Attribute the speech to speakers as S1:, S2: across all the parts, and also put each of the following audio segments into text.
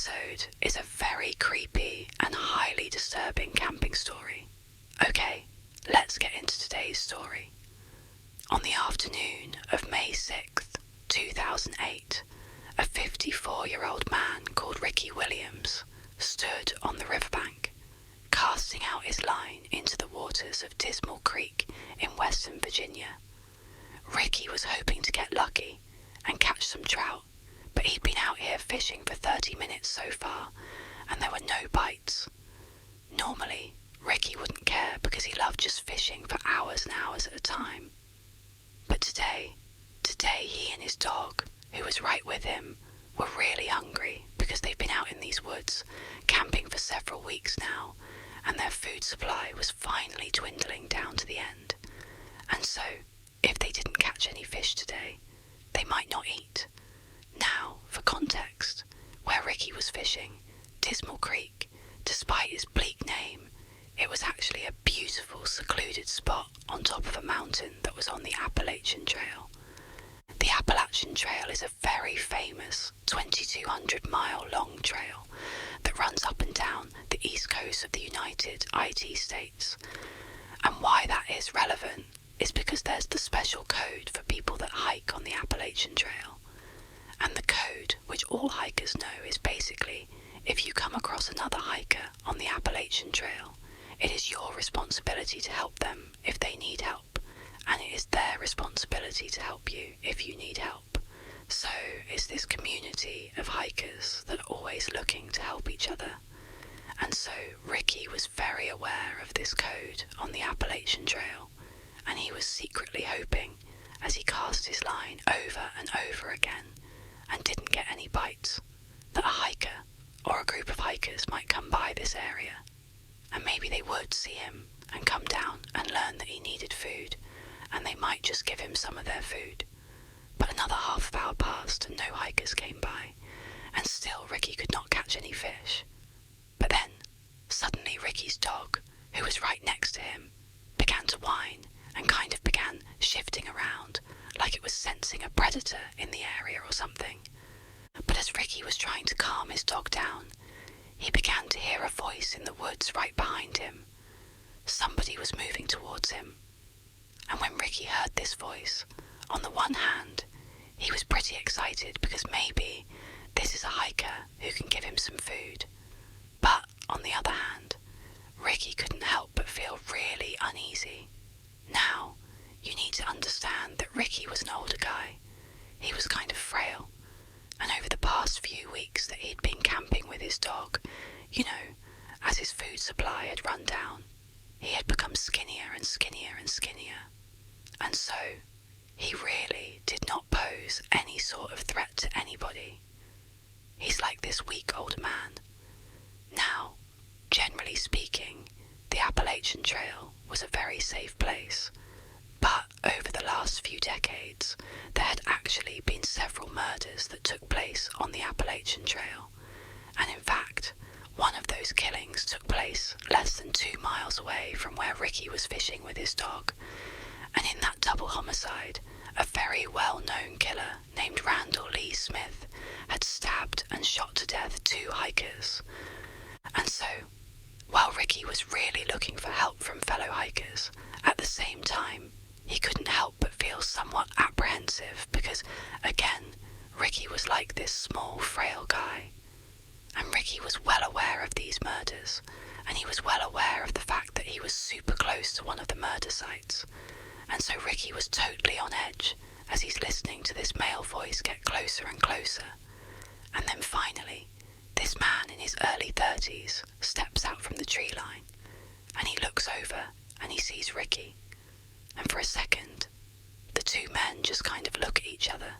S1: episode is a very creepy and highly disturbing camping story. Okay, let's get into today's story. On the afternoon of May 6th, 2008, a 54-year-old man called Ricky Williams stood on the riverbank, casting out his line into the waters of Dismal Creek in Western Virginia. Ricky was hoping to get lucky and catch some trout, but he'd been out here fishing for 30 minutes so far, and there were no bites. Normally, Ricky wouldn't care because he loved just fishing for hours and hours at a time. But today he and his dog, who was right with him, were really hungry because they've been out in these woods, camping for several weeks now, and their food supply was finally dwindling down to the end. And so, if they didn't catch any fish today, they might not eat. Now, for context, where Ricky was fishing, Dismal Creek, despite its bleak name, it was actually a beautiful, secluded spot on top of a mountain that was on the Appalachian Trail. The Appalachian Trail is a very famous 2,200-mile long trail that runs up and down the east coast of the United IT States. And why that is relevant is because there's the special code for people that hike on the Appalachian Trail. And the code, which all hikers know, is basically, if you come across another hiker on the Appalachian Trail, it is your responsibility to help them if they need help, and it is their responsibility to help you if you need help. So it's this community of hikers that are always looking to help each other. And so Ricky was very aware of this code on the Appalachian Trail, and he was secretly hoping, as he cast his line over and over again, and didn't get any bites, that a hiker or a group of hikers might come by this area, and maybe they would see him and come down and learn that he needed food, and they might just give him some of their food. But another half hour passed and no hikers came by, and still Ricky could not catch any fish. But then, suddenly Ricky's dog, who was right next to him, began to whine and kind of began shifting around, like it was sensing a predator in the area or something. But as Ricky was trying to calm his dog down, he began to hear a voice in the woods right behind him. Somebody was moving towards him. And when Ricky heard this voice, on the one hand, he was pretty excited because maybe this is a hiker who can give him some food. But on the other hand, Ricky couldn't help but feel really uneasy. Now, you need to understand that Ricky was an older guy. He was kind of frail, and over the past few weeks that he'd been camping with his dog, as his food supply had run down, he had become skinnier and skinnier and skinnier. And so, he really did not pose any sort of threat to anybody. He's like this weak older man. Now, generally speaking, the Appalachian Trail was a very safe place, but over the last few decades, there had actually been several murders that took place on the Appalachian Trail, and in fact, one of those killings took place less than 2 miles away from where Ricky was fishing with his dog, and in that double homicide, a very well-known killer named Randall Smith had stabbed and shot to death 2 hikers. And so, while Ricky was really looking for help from fellow hikers, at the same time, he couldn't help but feel somewhat apprehensive because, again, Ricky was like this small, frail guy. And Ricky was well aware of these murders, and he was well aware of the fact that he was super close to one of the murder sites. And so Ricky was totally on edge as he's listening to this male voice get closer and closer. And then finally, this man in his early 30s steps out from the tree line, and he looks over and he sees Ricky. And for a second, the 2 men just kind of look at each other.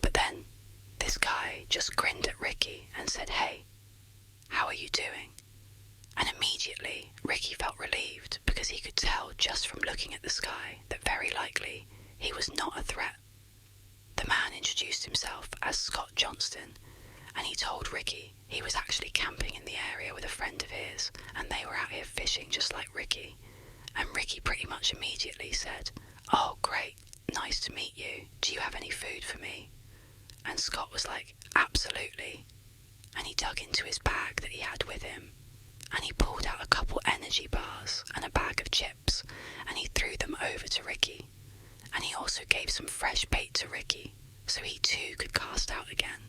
S1: But then, this guy just grinned at Ricky and said, "Hey, how are you doing?" And immediately, Ricky felt relieved because he could tell just from looking at the sky that very likely he was not a threat. The man introduced himself as Scott Johnston, and he told Ricky he was actually camping in the area with a friend of his, and they were out here fishing just like Ricky. And Ricky pretty much immediately said, "Oh, great, nice to meet you. Do you have any food for me?" And Scott was like, "Absolutely." and he dug into his bag that he had with him, and he pulled out a couple energy bars and a bag of chips, and he threw them over to Ricky, and he also gave some fresh bait to Ricky, so he too could cast out again.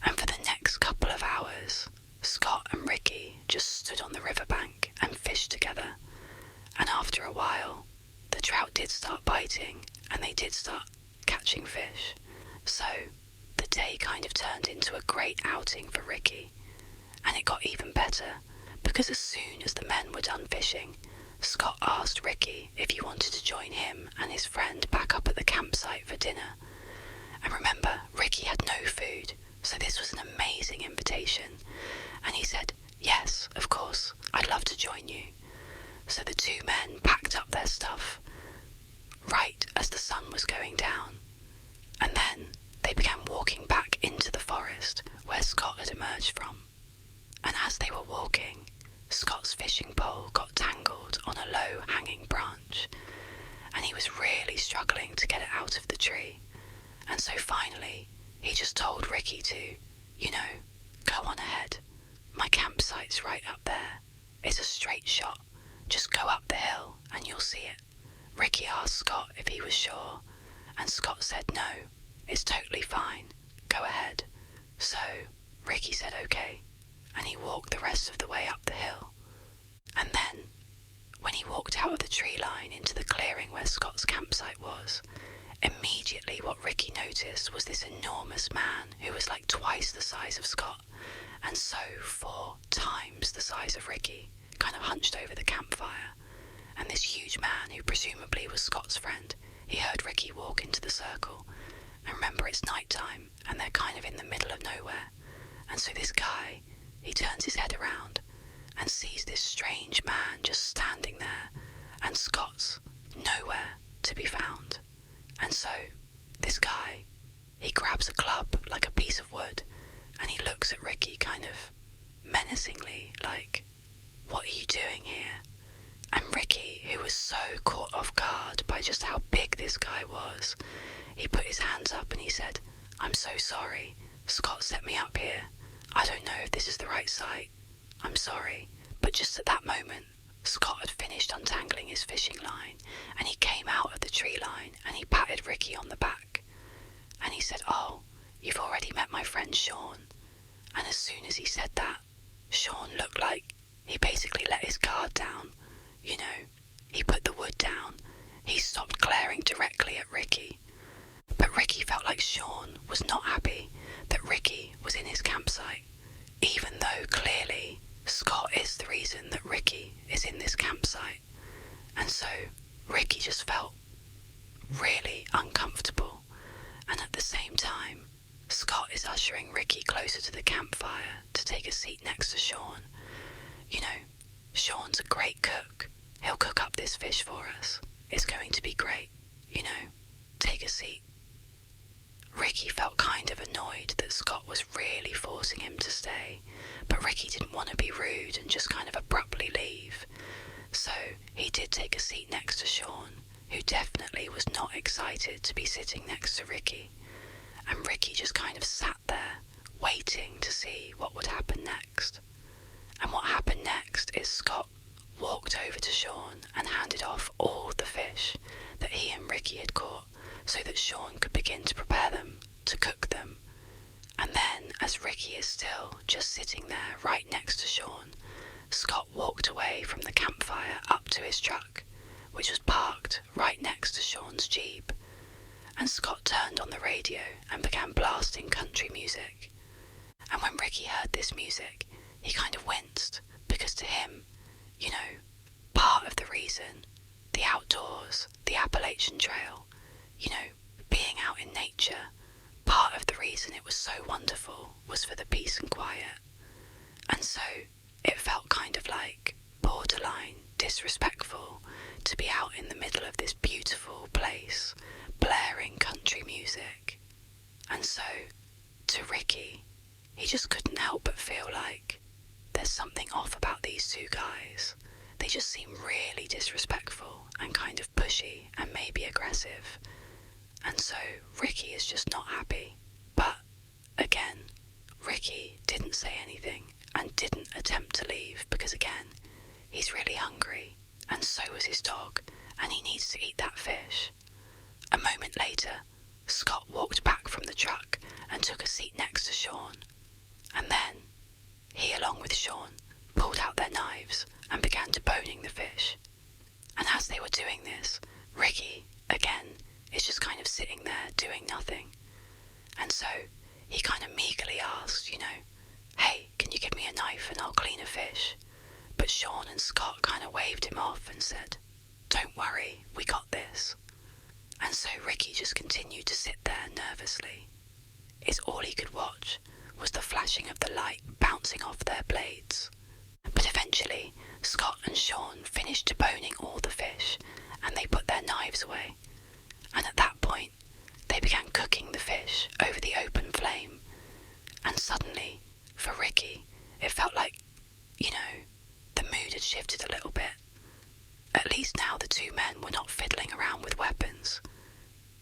S1: And for the next couple of hours, Scott and Ricky just stood on the riverbank and fished together, and after a while, the trout did start biting, and they did start catching fish. So the day kind of turned into a great outing for Ricky, and it got even better because as soon as the men were done fishing, Scott asked Ricky if he wanted to join him and his friend back up at the campsite for dinner. And remember, Ricky had no food, so this was an amazing invitation, and he said, "Yes, of course, I'd love to join you." So the two men packed up their stuff right as the sun was going down, and then they began walking back into the forest where Scott had emerged from. And as they were walking, Scott's fishing pole got tangled on a low-hanging branch, and he was really struggling to get it out of the tree. And so finally, he just told Ricky to, go on ahead. My campsite's right up there. It's a straight shot. Just go up the hill and you'll see it. Ricky asked Scott if he was sure, and Scott said no, it's totally fine. Go ahead. So Ricky said okay, and he walked the rest of the way up the hill. And then, when he walked out of the tree line into the clearing where Scott's campsite was, immediately what Ricky noticed was this enormous man who was like twice the size of Scott, and so 4 times the size of Ricky, kind of hunched over the campfire. And this huge man, who presumably was Scott's friend, he heard Ricky walk into the circle. And remember, it's night time, and they're kind of in the middle of nowhere. And so this guy, he turns his head around and sees this strange man just standing there, and Scott's nowhere to be found. And so this guy, he grabs a club, like a piece of wood, and he looks at Ricky kind of menacingly, like, "What are you doing here?" And Ricky, who was so caught off guard by just how big this guy was, he put his hands up and he said, "I'm so sorry. Scott set me up here. I don't know if this is the right site. I'm sorry." But just at that moment, Scott had finished untangling his fishing line, and he came out of the tree line and he patted Ricky on the back. And he said, "Oh, you've already met my friend Sean." And as soon as he said that, Sean looked like he basically let his guard down. He put the wood down. He stopped glaring directly at Ricky. But Ricky felt like Sean was not happy that Ricky was in his campsite, even though clearly Scott is the reason that Ricky is in this campsite. And so Ricky just felt really uncomfortable. And at the same time, Scott is ushering Ricky closer to the campfire to take a seat next to Sean. Sean's a great cook. He'll cook up this fish for us. It's going to be great. Take a seat. Ricky felt kind of annoyed that Scott was really forcing him to stay, but Ricky didn't want to be rude and just kind of abruptly leave. So he did take a seat next to Sean, who definitely was not excited to be sitting next to Ricky. And Ricky just kind of sat there, waiting to see what would happen next. And what happened next is Scott walked over to Sean and handed off all the fish that he and Ricky had caught so that Sean could begin to prepare them, to cook them. And then, as Ricky is still just sitting there right next to Sean, Scott walked away from the campfire up to his truck, which was parked right next to Sean's Jeep. And Scott turned on the radio and began blasting country music. And when Ricky heard this music, he kind of winced, because to him, part of the reason, the outdoors, the Appalachian Trail, being out in nature, part of the reason it was so wonderful was for the peace and quiet. And so it felt kind of like borderline disrespectful to be out in the middle of this beautiful place, blaring country music. And so, to Ricky, he just couldn't help but feel like there's something off about these two guys. They just seem really disrespectful and kind of pushy and maybe aggressive. And so Ricky is just not happy. But again, Ricky didn't say anything and didn't attempt to leave because, again, he's really hungry, and so was his dog, and he needs to eat that fish. A moment later, Scott walked back from the truck and took a seat next to Sean. And then, he, along with Sean, pulled out their knives and began deboning the fish. And as they were doing this, Ricky, again, is just kind of sitting there doing nothing. And so, he kind of meagerly asked, hey, can you give me a knife and I'll clean a fish? But Sean and Scott kind of waved him off and said, don't worry, we got this. And so Ricky just continued to sit there nervously. All he could watch was the flashing of the light bouncing off their blades. But eventually, Scott and Sean finished deboning all the fish, and they put their knives away. And at that point, they began cooking the fish over the open flame. And suddenly, for Ricky, it felt like, the mood had shifted a little bit. At least now the two men were not fiddling around with weapons.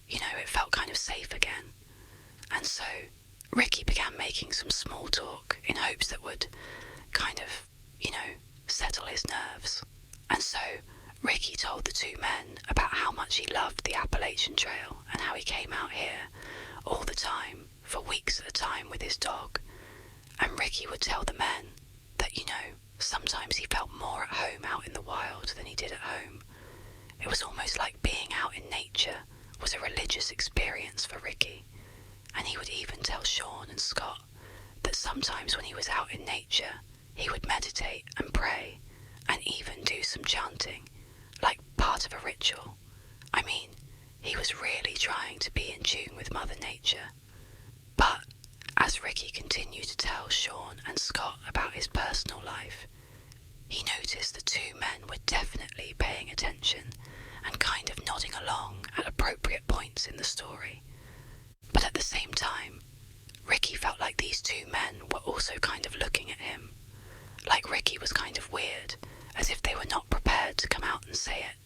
S1: It felt kind of safe again. And so, Ricky began making some small talk in hopes that would kind of, settle his nerves. And so, Ricky told the two men about how much he loved the Appalachian Trail and how he came out here all the time, for weeks at a time with his dog. And Ricky would tell the men that, sometimes he felt more at home out in the wild than he did at home. It was almost like being out in nature was a religious experience for Ricky. And he would even tell Sean and Scott that sometimes when he was out in nature, he would meditate and pray and even do some chanting, like part of a ritual. I mean, he was really trying to be in tune with Mother Nature. But as Ricky continued to tell Sean and Scott about his personal life, he noticed the two men were definitely paying attention and kind of nodding along at appropriate points in the story. But at the same time, Ricky felt like these two men were also kind of looking at him. Like Ricky was kind of weird, as if they were not prepared to come out and say it.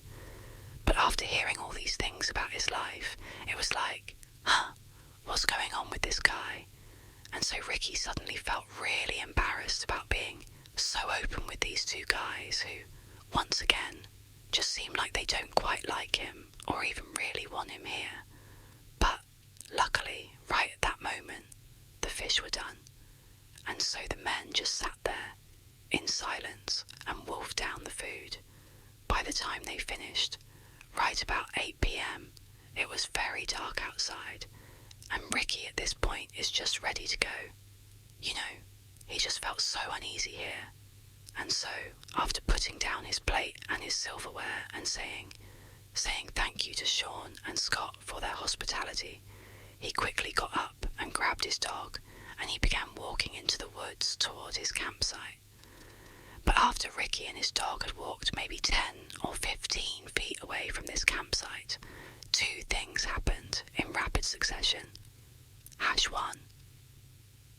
S1: But after hearing all these things about his life, it was like, what's going on with this guy? And so Ricky suddenly felt really embarrassed about being so open with these two guys who, once again, just seem like they don't quite like him or even really want him here. But luckily, right at that moment, the fish were done. And so the men just sat there in silence and wolfed down the food. By the time they finished, right about 8 p.m, it was very dark outside, and Ricky at this point is just ready to go. He just felt so uneasy here. And so, after putting down his plate and his silverware and saying thank you to Sean and Scott for their hospitality, he quickly got up and grabbed his dog, and he began walking into the woods toward his campsite. But after Ricky and his dog had walked maybe 10 or 15 feet away from this campsite, two things happened in rapid succession. Hash 1.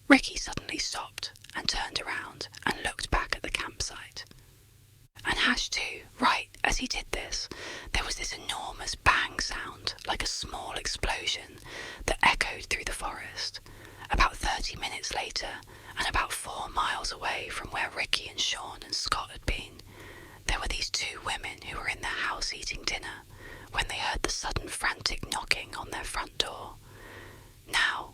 S1: Ricky suddenly stopped and turned around and looked back at the campsite. And Hash 2, right as he did this, there was this enormous bang sound, like a small explosion, that echoed through the forest. About 30 minutes later, and about 4 miles away from where Ricky and Sean and Scott had been, there were these two women who were in their house eating dinner when they heard the sudden frantic knocking on their front door. Now,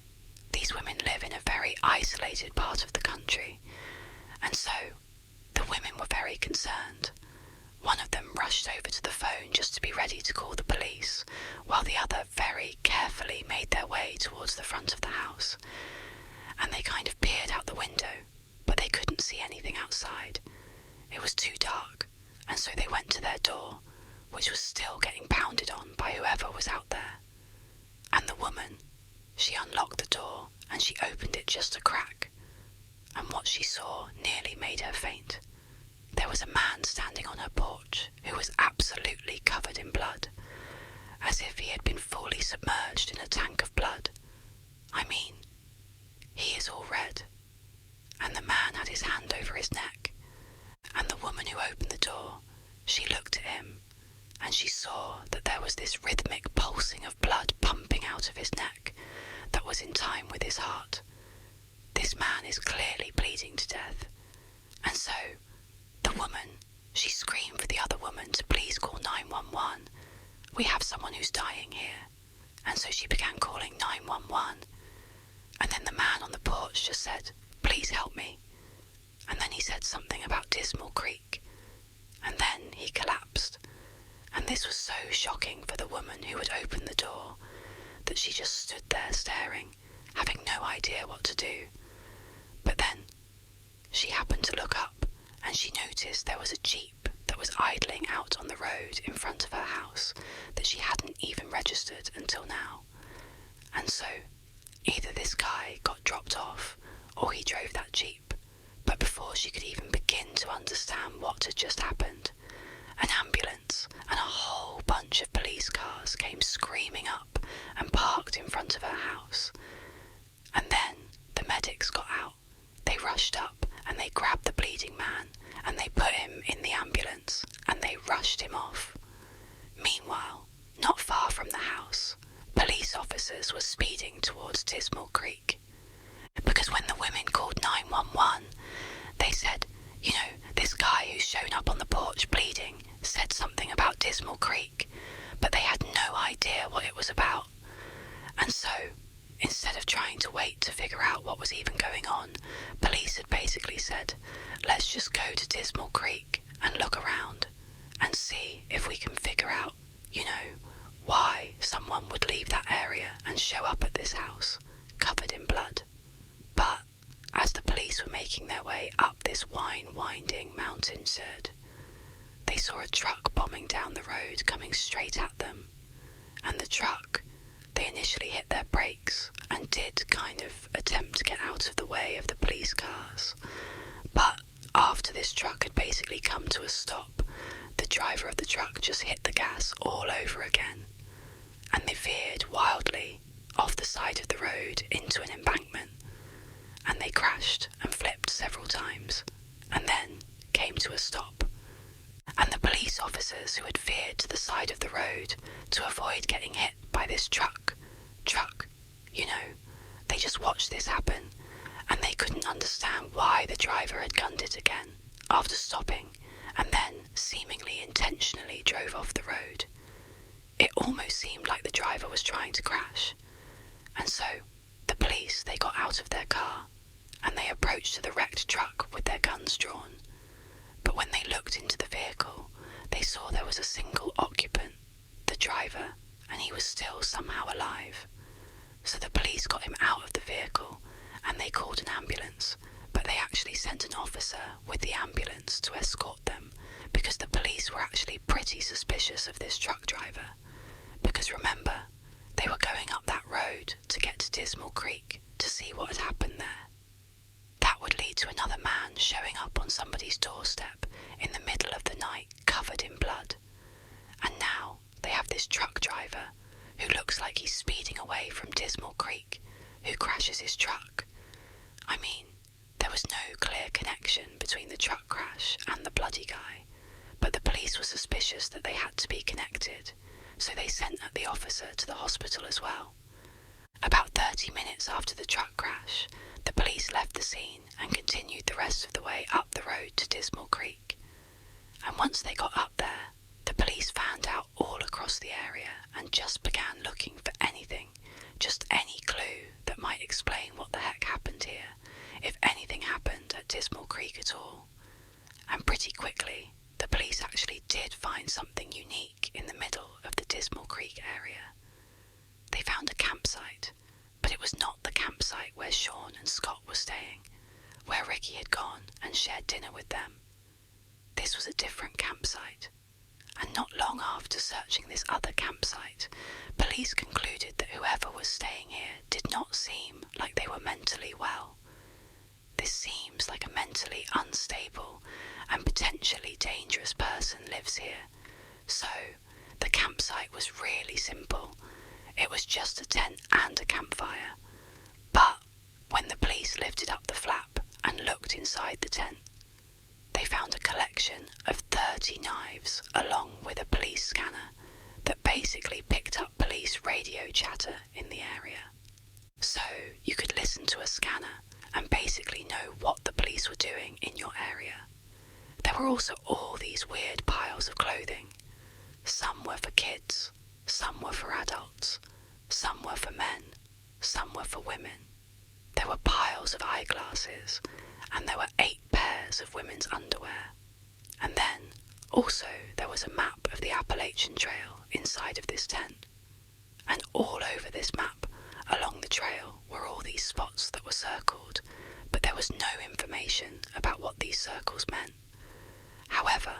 S1: these women live in a very isolated part of the country, and so the women were very concerned. One of them rushed over to the phone just to be ready to call the police, while the other very carefully made their way towards the front of the house. And they kind of peered out the window, but they couldn't see anything outside. It was too dark, and so they went to their door, which was still getting pounded on by whoever was out there. And the woman, she unlocked the door and she opened it just a crack, and what she saw nearly made her faint. There was a man standing on her porch who was absolutely covered in blood, as if he had been fully submerged in a tank of blood. I mean, he is all red, and the man had his hand over his neck, and the woman who opened the door, she looked at him, and she saw that there was this rhythmic pulsing of blood pumping out of his neck that was in time with his heart. This this man is clearly bleeding to death. And so, the woman, she screamed for the other woman to please call 911. We have someone who's dying here. And so she began calling 911. And then the man on the porch just said, please help me. And then he said something about Dismal Creek. And then he collapsed. And this was so shocking for the woman who had opened the door that she just stood there staring, having no idea what to do. But then she happened to look up and she noticed there was a jeep that was idling out on the road in front of her house that she hadn't even registered until now. And so either this guy got dropped off or he drove that jeep. But before she could even begin to understand what had just happened, an ambulance and a whole bunch of police cars came screaming up and parked in front of her house. And then the medics got out. They rushed up and they grabbed the bleeding man and they put him in the ambulance and they rushed him off. Meanwhile, not far from the house, police officers were speeding towards Dismal Creek. Because when the women called 911, they said, you know, this guy who's shown up on the porch bleeding said something about Dismal Creek, but they had no idea what it was about. And so, instead of trying to wait to figure out what was even going on, police had basically said, let's just go to Dismal Creek and look around and see if we can figure out, you know, why someone would leave that area and show up at this house, covered in blood. But as the police were making their way up this winding mountainside, they saw a truck bombing down the road coming straight at them. And the truck, they initially hit their brakes and did kind of attempt to get out of the way of the police cars. But after this truck had basically come to a stop, the driver of the truck just hit the gas all over again. And they veered wildly off the side of the road into an embankment. And they crashed and flipped several times, and then came to a stop. And the police officers who had veered to the side of the road to avoid getting hit by this truck, you know, they just watched this happen, and they couldn't understand why the driver had gunned it again after stopping, and then seemingly intentionally drove off the road. It almost seemed like the driver was trying to crash. And so the police, they got out of their car and they approached the wrecked truck with their guns drawn. But when they looked into the vehicle, they saw there was a single occupant, the driver, and he was still somehow alive. So the police got him out of the vehicle and they called an ambulance, but they actually sent an officer with the ambulance to escort them because the police were actually pretty suspicious of this truck driver. Because remember, they were going up that road to get to Dismal Creek to see what had happened there. That would lead to another man showing up on somebody's doorstep in the middle of the night covered in blood. And now they have this truck driver who looks like he's speeding away from Dismal Creek, who crashes his truck. I mean, there was no clear connection between the truck crash and the bloody guy, but the police were suspicious that they had to be connected, so they sent the officer to the hospital as well. About 30 minutes after the truck crash, the police left the scene and continued the rest of the way up the road to Dismal Creek. And once they got up there, the police fanned out all across the area and just began looking for anything, just any clue that might explain what the heck happened here, if anything happened at Dismal Creek at all. And pretty quickly, the police actually did find something unique in the middle of the Dismal Creek area. They found a campsite, but it was not the campsite where Sean and Scott were staying, where Ricky had gone and shared dinner with them. This was a different campsite, and not long after searching this other campsite, police concluded that whoever was staying here did not seem like they were mentally well. This seems like a mentally unstable and potentially dangerous person lives here. So, the campsite was really simple. It was just a tent and a campfire. But when the police lifted up the flap and looked inside the tent, they found a collection of 30 knives along with a police scanner that basically picked up police radio chatter in the area. So you could listen to a scanner and basically know what the police were doing in your area. There were also all these weird piles of clothing. Some were for kids, some were for adults, some were for men, some were for women. There were piles of eyeglasses, and there were 8 pairs of women's underwear. And then, also, there was a map of the Appalachian Trail inside of this tent. And all over this map, along the trail, were all these spots that were circled, but there was no information about what these circles meant. However,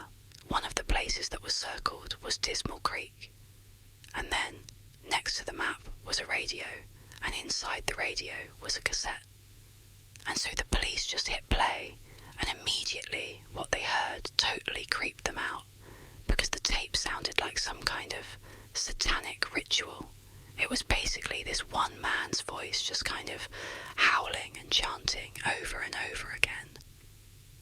S1: one of the places that was circled was Dismal Creek. And then, next to the map was a radio, and inside the radio was a cassette. And so the police just hit play, and immediately what they heard totally creeped them out, because the tape sounded like some kind of satanic ritual. It was basically this one man's voice just kind of howling and chanting over and over again.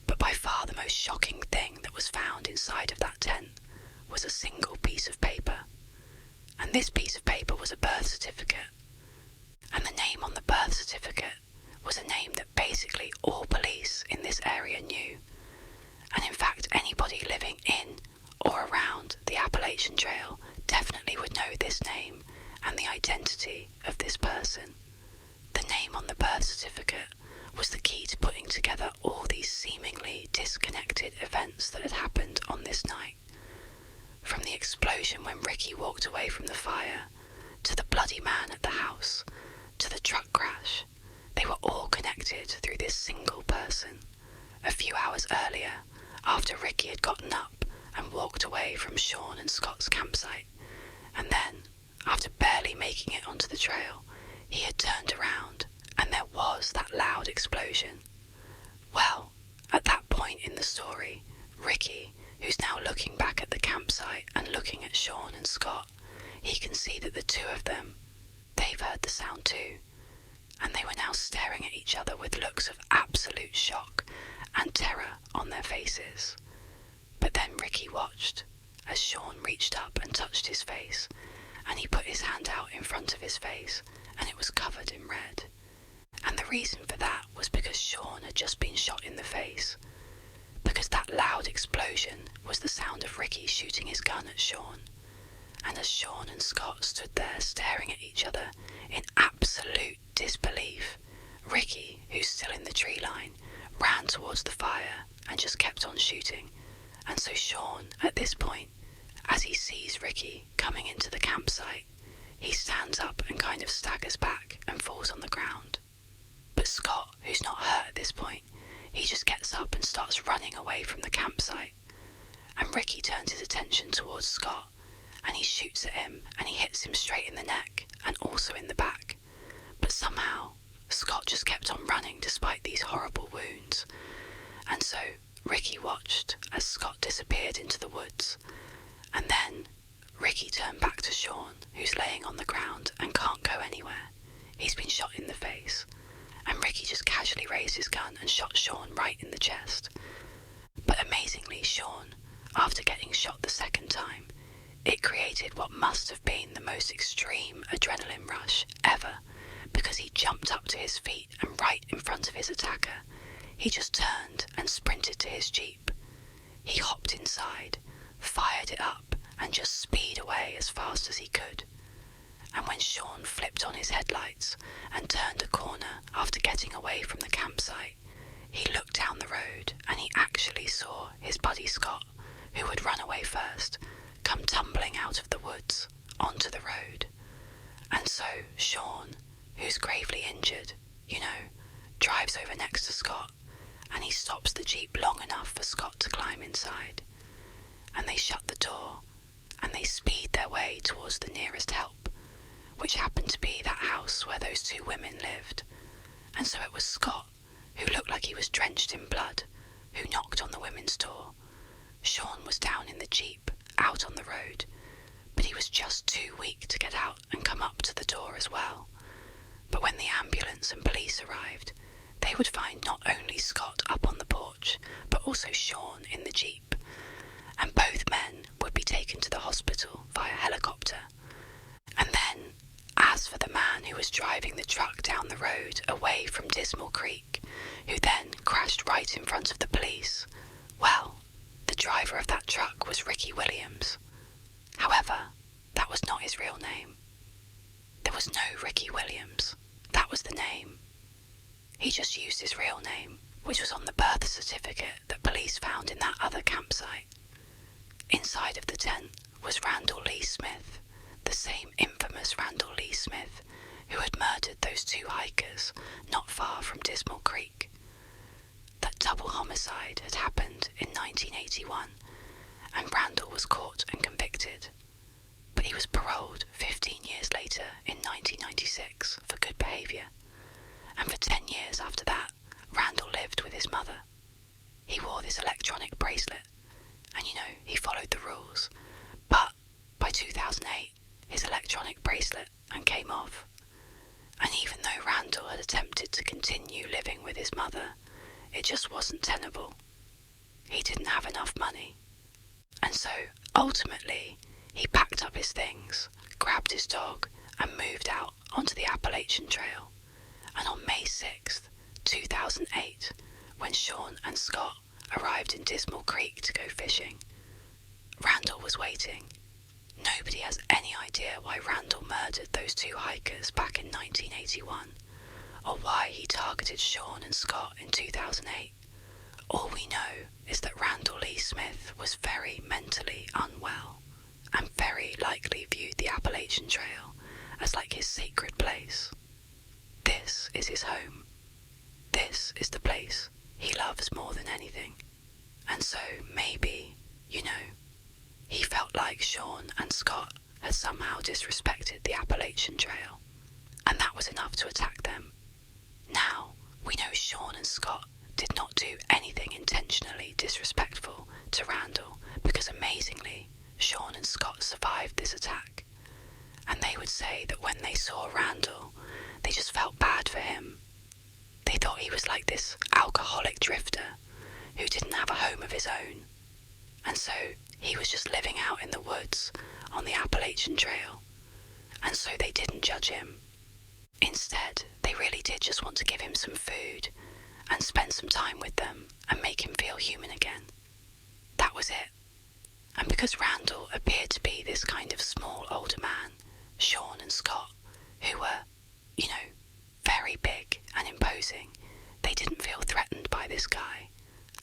S1: But by far the most shocking thing that was found inside of that tent was a single piece of paper. And this piece of paper was a birth certificate. And the name on the birth certificate was a name that basically all police in this area knew. And in fact, anybody living in or around the Appalachian Trail definitely would know this name and the identity of this person. The name on the birth certificate was the key to putting together all these seemingly disconnected events that had happened on this night. From the explosion when Ricky walked away from the fire, to the bloody man at the house, to the truck crash, they were all connected through this single person. A few hours earlier, after Ricky had gotten up and walked away from Sean and Scott's campsite, and then, after barely making it onto the trail, he had turned around and there was that loud explosion. Well, at that point in the story, Ricky, who's now looking back at the campsite and looking at Sean and Scott, he can see that the two of them, they've heard the sound too, and they were now staring at each other with looks of absolute shock and terror on their faces. But then Ricky watched as Sean reached up and touched his face, and he put his hand out in front of his face, and it was covered in red. And the reason for that was because Sean had just been shot in the face. Because that loud explosion was the sound of Ricky shooting his gun at Sean. And as Sean and Scott stood there staring at each other in absolute disbelief, Ricky, who's still in the tree line, ran towards the fire and just kept on shooting. And so Sean, at this point, as he sees Ricky coming into the campsite, he stands up and kind of staggers back and falls on the ground. But Scott, who's not hurt at this point, he just gets up and starts running away from the campsite. And Ricky turns his attention towards Scott, and he shoots at him, and he hits him straight in the neck and also in the back. But somehow, Scott just kept on running despite these horrible wounds. And so Ricky watched as Scott disappeared into the woods. And then Ricky turned back to Sean, who's laying on the ground and can't go anywhere. He's been shot in the face. And Ricky just casually raised his gun and shot Sean right in the chest. But amazingly, Sean, after getting shot the second time, it created what must have been the most extreme adrenaline rush ever, because he jumped up to his feet and right in front of his attacker, he just turned and sprinted to his Jeep. He hopped inside, fired it up, and just speed away as fast as he could. And when Sean flipped on his headlights and turned a corner after getting away from the campsite, he looked down the road and he actually saw his buddy Scott, who had run away first, come tumbling out of the woods onto the road. And so Sean, who's gravely injured, drives over next to Scott, and he stops the Jeep long enough for Scott to climb inside. And they shut the door, and they speed their way towards the nearest help, which happened to be that house where those two women lived. And so it was Scott, who looked like he was drenched in blood, who knocked on the women's door. Sean was down in the Jeep, out on the road, but he was just too weak to get out and come up to the door as well. But when the ambulance and police arrived, they would find not only Scott up on the porch, but also Sean in the Jeep. And both men would be taken to the hospital via helicopter. And then, as for the man who was driving the truck down the road away from Dismal Creek, was Ricky Williams. However, that was not his real name. There was no Ricky Williams. That was the name. He just used his real name, which was on the birth certificate that police found in that other campsite. Inside of the tent was Randall Lee Smith, the same infamous Randall Lee Smith who had murdered those 2 hikers not far from Dismal Creek. That double homicide had happened in 1981, and Randall was caught and convicted, but he was paroled 15 years later in 1996 for good behaviour, and for 10 years after that, Randall lived with his mother. He wore this electronic bracelet, and he followed the rules, but by 2008, his electronic bracelet came off. And even though Randall had attempted to continue living with his mother, it just wasn't tenable. He didn't have enough money. And so, ultimately, he packed up his things, grabbed his dog, and moved out onto the Appalachian Trail. And on May 6th, 2008, when Sean and Scott arrived in Dismal Creek to go fishing, Randall was waiting. Nobody has any idea why Randall murdered those 2 hikers back in 1981, or why he targeted Sean and Scott in 2008. All we know is that Randall Lee Smith was very mentally unwell, and very likely viewed the Appalachian Trail as like his sacred place. This is his home. This is the place he loves more than anything. And so maybe, he felt like Sean and Scott had somehow disrespected the Appalachian Trail, and that was enough to attack them. Now, we know Sean and Scott did not do anything intentionally disrespectful to Randall, because amazingly, Sean and Scott survived this attack. And they would say that when they saw Randall, they just felt bad for him. They thought he was like this alcoholic drifter who didn't have a home of his own. And so he was just living out in the woods on the Appalachian Trail. And so they didn't judge him. Instead, they really did just want to give him some food and spend some time with them and make him feel human again. That was it. And because Randall appeared to be this kind of small older man, Sean and Scott, who were, very big and imposing, they didn't feel threatened by this guy.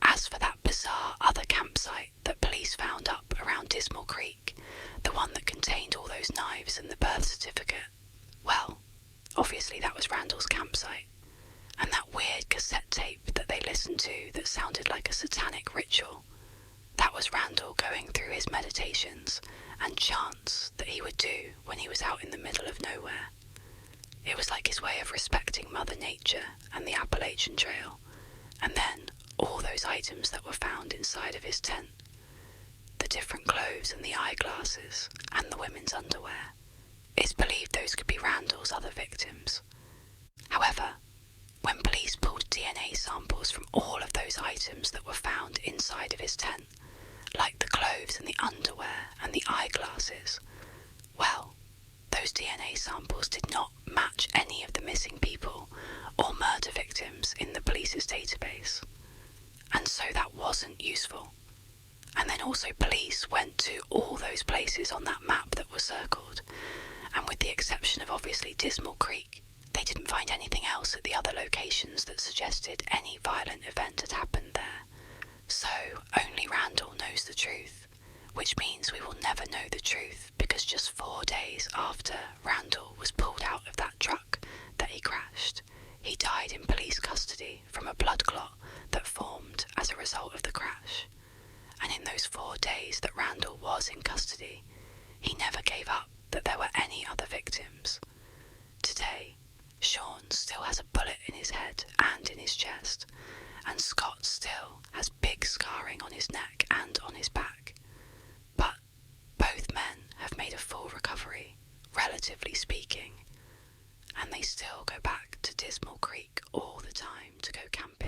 S1: As for that bizarre other campsite that police found up around Dismal Creek, the one that contained all those knives and the birth certificate, well, obviously that was Randall's campsite. And that weird cassette tape that they listened to that sounded like a satanic ritual, that was Randall going through his meditations and chants that he would do when he was out in the middle of nowhere. It was like his way of respecting Mother Nature and the Appalachian Trail. And then all those items that were found inside of his tent, the different clothes and the eyeglasses and the women's underwear. It's believed those could be Randall's other victims. However, when police pulled DNA samples from all of those items that were found inside of his tent, like the clothes and the underwear and the eyeglasses, well, those DNA samples did not match any of the missing people or murder victims in the police's database. And so that wasn't useful. And then also police went to all those places on that map that were circled, and with the exception of obviously Dismal Creek, they didn't find anything else at the other locations that suggested any violent event had happened there. So only Randall knows the truth, which means we will never know the truth, because just 4 days after Randall was pulled out of that truck that he crashed, he died in police custody from a blood clot that formed as a result of the crash. And in those 4 days that Randall was in custody, he never gave up that there were any other victims. Today, Sean still has a bullet in his head and in his chest, and Scott still has big scarring on his neck and on his back. But both men have made a full recovery, relatively speaking, and they still go back to Dismal Creek all the time to go camping.